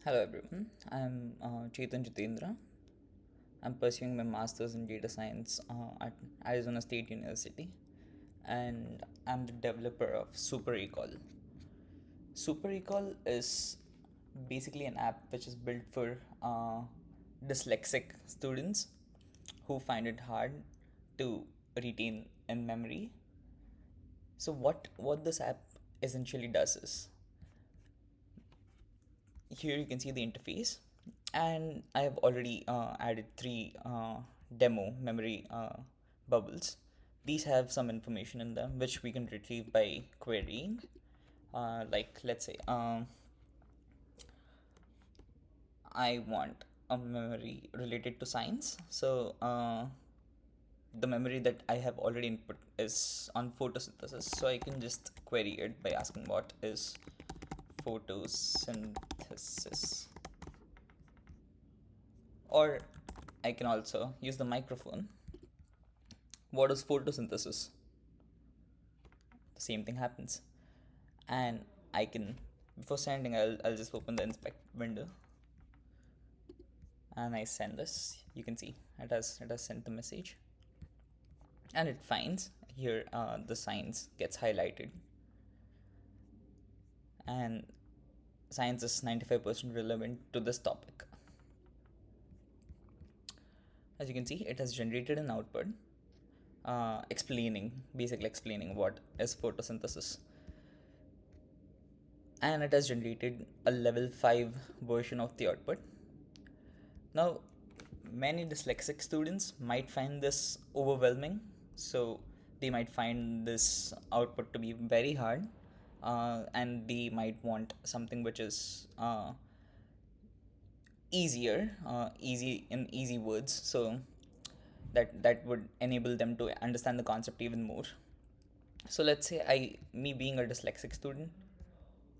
Hello everyone, I'm Chetan Jitendra. I'm pursuing my master's in data science at Arizona State University, and I'm the developer of SuperRecall. SuperRecall is basically an app which is built for dyslexic students who find it hard to retain in memory. So what this app essentially does is, here you can see the interface, and I have already added three demo memory bubbles. These have some information in them which we can retrieve by querying. Like, let's say I want a memory related to science, so the memory that I have already input is on photosynthesis, so I can just query it by asking what is photosynthesis. Or I can also use the microphone. What is photosynthesis? The same thing happens. And I can, before sending, I'll just open the inspect window and I send this. You can see it has sent the message, and it finds here the science gets highlighted, and science is 95% relevant to this topic. As you can see, it has generated an output basically explaining what is photosynthesis, and it has generated a level 5 version of the output. Now, many dyslexic students might find this overwhelming, so they might find this output to be very hard, and they might want something which is easy words, so that would enable them to understand the concept even more. So let's say me being a dyslexic student,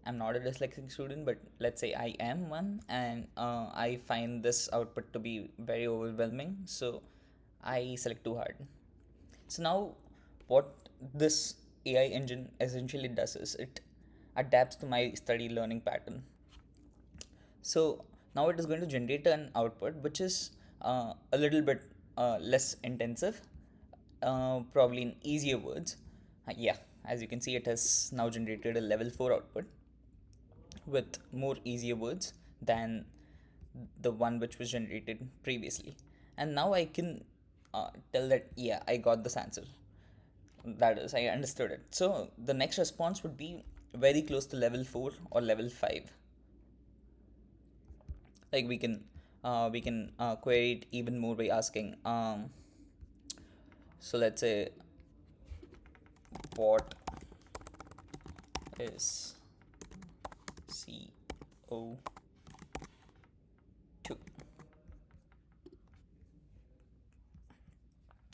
I'm not a dyslexic student, but let's say I am one, and I find this output to be very overwhelming, so I select too hard. So now, what this AI engine essentially does is it adapts to my study learning pattern. So now it is going to generate an output which is a little bit less intensive, probably in easier words. Yeah, as you can see, it has now generated a level 4 output with more easier words than the one which was generated previously. And now I can tell that, yeah, I got this answer. That is, I understood it. So the next response would be very close to level 4 or level 5. Like, we can query it even more by asking, so let's say, what is CO2?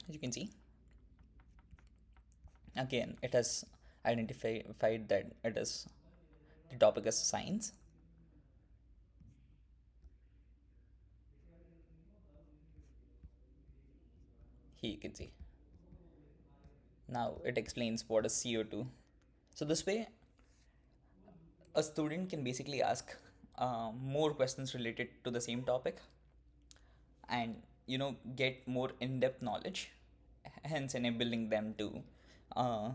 As you can see, again, it has identified that it is the topic is science. Here you can see, now it explains what is CO2. So this way, a student can basically ask more questions related to the same topic, and get more in-depth knowledge, hence enabling them to uh,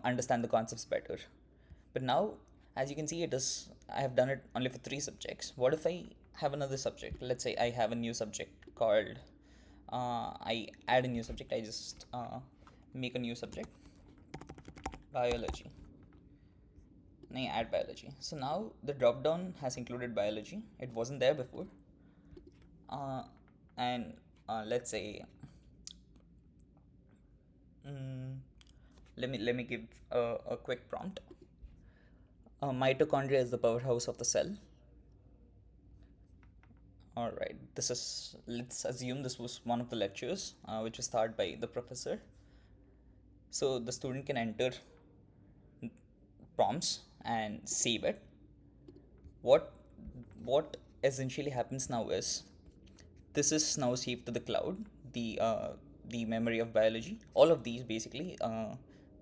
understand the concepts better. But now, as you can see, I have done it only for 3 subjects. What if I have another subject? Let's say I have a new subject called, I add a new subject, I just make a new subject, biology, and I add biology. So now the drop down has included biology, it wasn't there before. uh, and let's say, mm, let me give a quick prompt. Mitochondria is the powerhouse of the cell. All right, let's assume this was one of the lectures which was taught by the professor. So the student can enter prompts and save it. What essentially happens now is, this is now saved to the cloud, the memory of biology. All of these basically,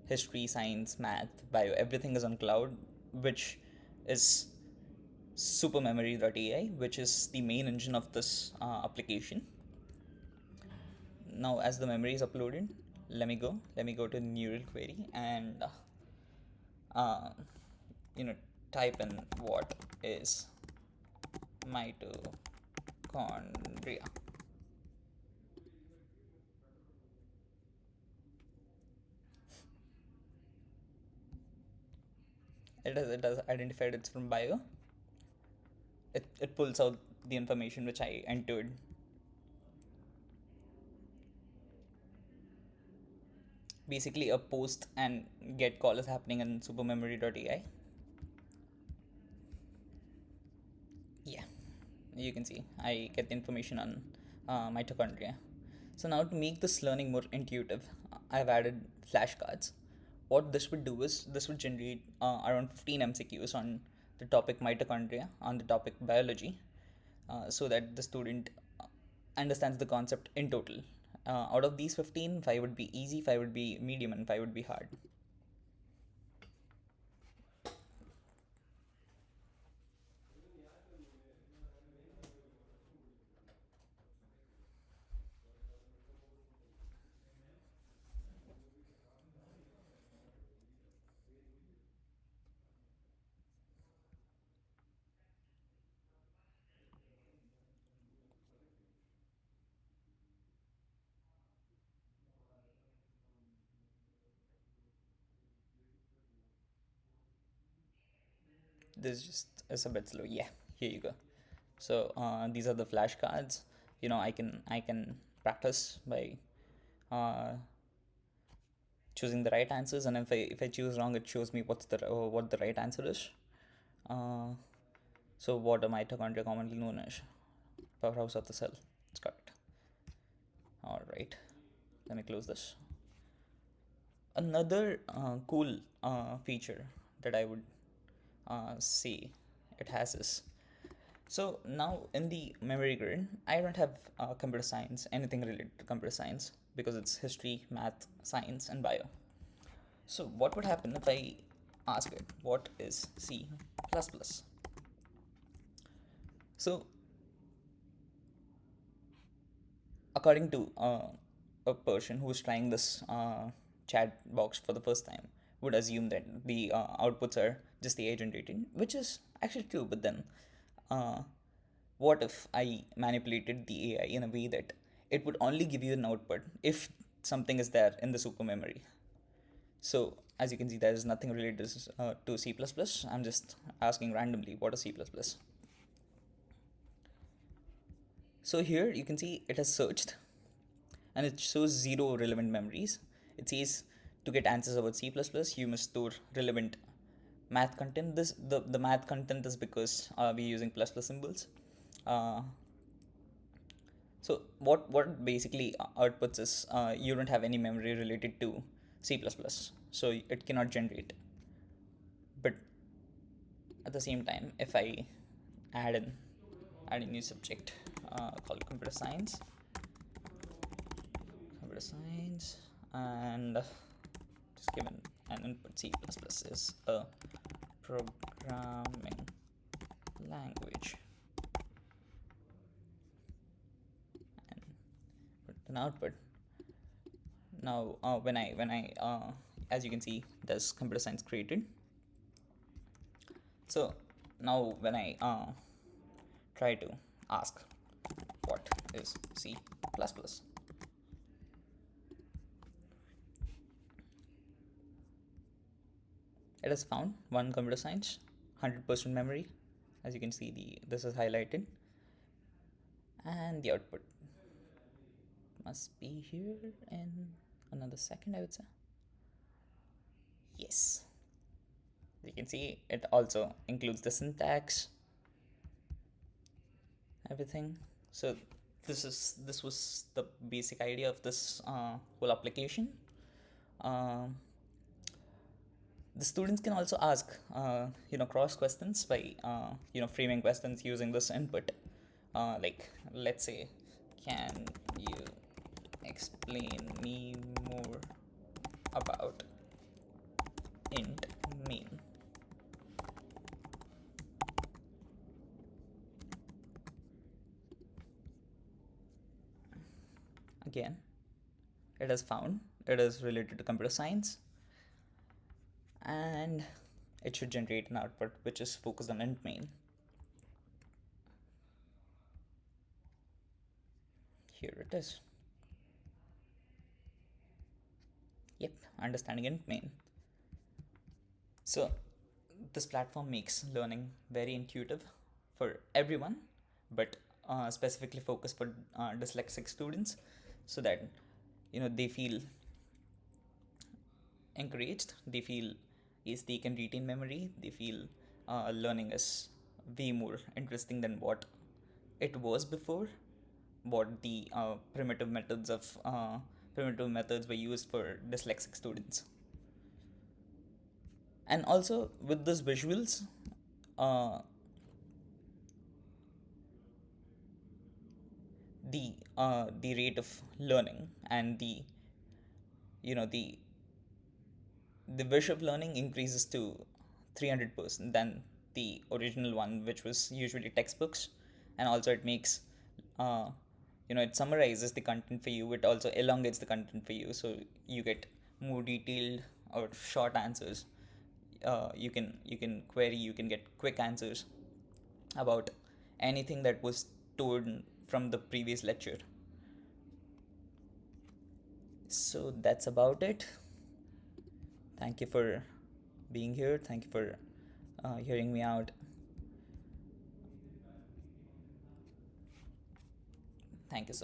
history, science, math, bio, everything is on cloud, which is Supermemory.ai, which is the main engine of this application. Now, as the memory is uploaded, let me go to neural query and uh, you know type in what is mitochondria. It has identified it's from bio. It pulls out the information which I entered. Basically, a post and get call is happening in supermemory.ai. Yeah, you can see I get the information on mitochondria. So now to make this learning more intuitive, I've added flashcards. What this would do is this would generate around 15 MCQs on the topic mitochondria, on the topic biology, so that the student understands the concept in total. Out of these 15, 5 would be easy, 5 would be medium, and 5 would be hard. This just is a bit slow. Yeah, here you go. So these are the flashcards. I can practice by uh, choosing the right answers, and if I choose wrong, it shows me what the right answer is. Uh, so what are mitochondria commonly known as? Powerhouse of the cell. It's correct. All right. Let me close this. Another cool feature that I would say it has is, so now in the memory grid, I don't have computer science, anything related to computer science, because it's history, math, science, and bio. So what would happen if I ask it, what is C++? So according to a person who is trying this chat box for the first time, would assume that the outputs are just AI generated, which is actually true. But then, uh, what if I manipulated the AI in a way that it would only give you an output if something is there in the super memory? So as you can see, there is nothing related to C++. I'm just asking randomly, what is C++? So here you can see it has searched and it shows 0 relevant memories. It says to get answers about C++, you must store relevant math content. The math content is because we're using plus plus symbols. Uh, so what basically outputs is you don't have any memory related to C++, so it cannot generate. But at the same time, if I add in add a new subject called computer science, and just given an input C++ is a programming language, and put an output. Now when I as you can see, there's computer science created. So now when I try to ask what is C++, it has found one computer science, 100% memory. As you can see, this is highlighted, and the output must be here in another second, I would say. Yes, you can see it also includes the syntax, everything. So this was the basic idea of this whole application. Um, the students can also ask cross questions by framing questions using this input, like let's say, can you explain me more about int main? again. It has found it is related to computer science, and it should generate an output which is focused on int main. Here it is. Yep, understanding int main. So this platform makes learning very intuitive for everyone, but specifically focused for dyslexic students, so that they feel encouraged, they feel is they can retain memory, they feel learning is way more interesting than what it was before, what the primitive methods were used for dyslexic students. And also with those visuals, uh, the rate of learning and the wish of learning increases to 300% than the original one, which was usually textbooks. And also it makes uh, it summarizes the content for you, it also elongates the content for you, so you get more detailed or short answers. You can query, you can get quick answers about anything that was told from the previous lecture. So that's about it. Thank you for being here. Thank you for hearing me out. Thank you so